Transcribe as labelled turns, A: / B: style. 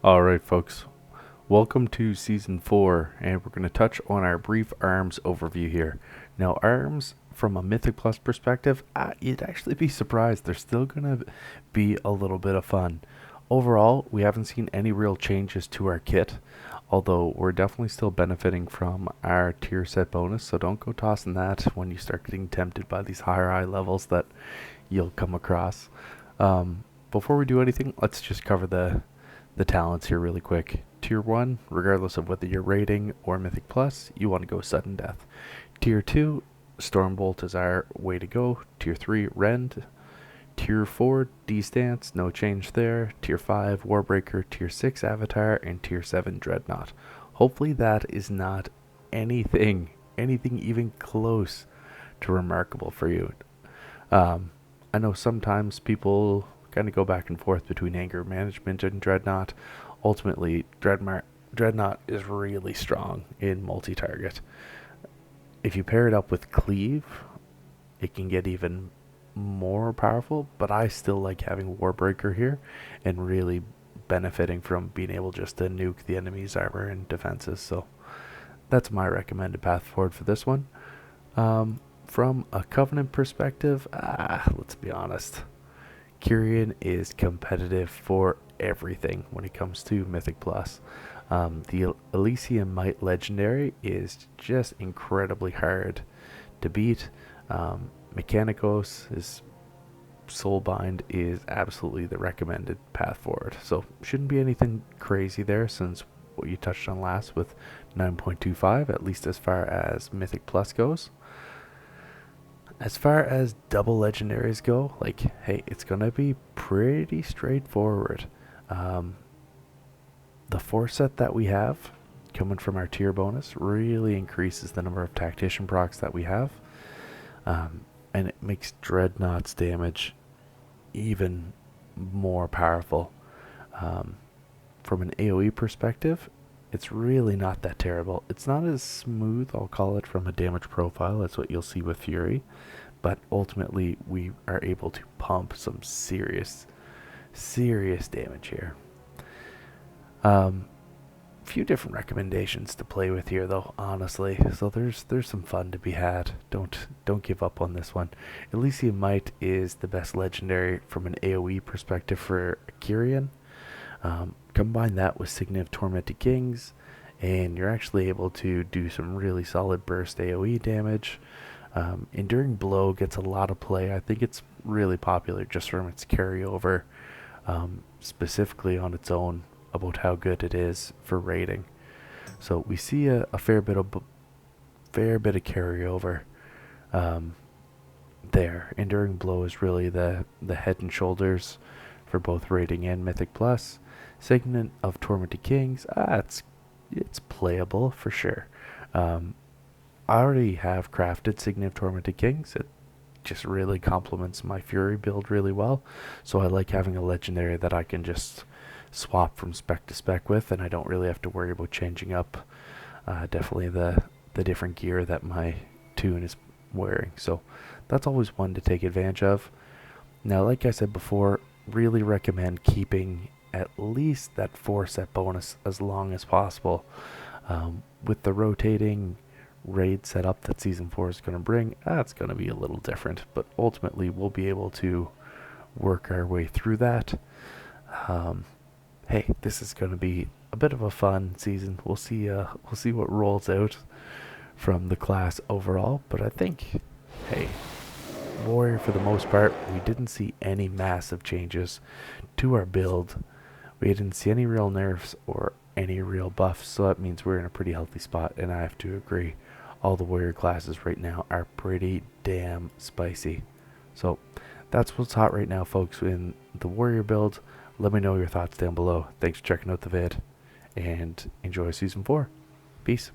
A: Alright folks, welcome to Season 4, and we're going to touch on our brief ARMS overview here. Now ARMS, from a Mythic Plus perspective, you'd actually be surprised, they're still going to be a little bit of fun. Overall, we haven't seen any real changes to our kit, although we're definitely still benefiting from our tier set bonus, so don't go tossing that when you start getting tempted by these higher levels that you'll come across. Before we do anything, let's just cover the talents here really quick. Tier 1, regardless of whether you're rating or Mythic Plus, you want to go Sudden Death. Tier 2, Stormbolt is our way to go. Tier 3, Rend. Tier 4, D-Stance, no change there. Tier 5, Warbreaker. Tier 6, Avatar. And Tier 7, Dreadnought. Hopefully that is not anything even close to remarkable for you. I know sometimes people kind of go back and forth between anger management and Dreadnought. Ultimately, Dreadnought is really strong in multi-target. If you pair it up with Cleave, it can get even more powerful, but I still like having Warbreaker here and really benefiting from being able just to nuke the enemy's armor and defenses. So that's my recommended path forward for this one. From a Covenant perspective, let's be honest, Kyrian is competitive for everything when it comes to Mythic Plus. The Elysium Might Legendary is just incredibly hard to beat. Mechanicos, his Soulbind, is absolutely the recommended path forward. So shouldn't be anything crazy there, since what you touched on last with 9.25, at least as far as Mythic Plus goes. As far as double legendaries go, hey, it's gonna be pretty straightforward. The 4 set that we have coming from our tier bonus really increases the number of tactician procs that we have, and it makes Dreadnought's damage even more powerful. From an AoE perspective, it's really not that terrible. It's not as smooth, I'll call it, from a damage profile. That's what you'll see with Fury. But ultimately, we are able to pump some serious damage here. Few different recommendations to play with here, though, honestly. So there's some fun to be had. Don't give up on this one. Elysium Might is the best legendary from an AoE perspective for Kyrian. Combine that with Signet of Tormented Kings, and you're actually able to do some really solid burst AoE damage. Enduring Blow gets a lot of play. I think it's really popular just from its carryover, specifically on its own, about how good it is for rating. So we see a fair bit of carryover there. Enduring Blow is really the head and shoulders for both rating and Mythic Plus. Signet of Tormented Kings, it's playable for sure. I already have crafted Signet of Tormented Kings. It just really complements my Fury build really well, so I like having a legendary that I can just swap from spec to spec with, and I don't really have to worry about changing up definitely the different gear that my tune is wearing. So that's always one to take advantage of. Now, like I said before, really recommend keeping at least that 4 set bonus as long as possible. With the rotating raid setup that Season 4 is going to bring, it's going to be a little different, but ultimately we'll be able to work our way through that. Hey, this is going to be a bit of a fun season. We'll see what rolls out from the class overall, but I think, hey, Warrior, for the most part, we didn't see any massive changes to our build. We didn't see any real nerfs or any real buffs, so that means we're in a pretty healthy spot, and I have to agree, all the warrior classes right now are pretty damn spicy. So that's what's hot right now, folks, in the warrior build. Let me know your thoughts down below. Thanks for checking out the vid, and enjoy Season 4. Peace.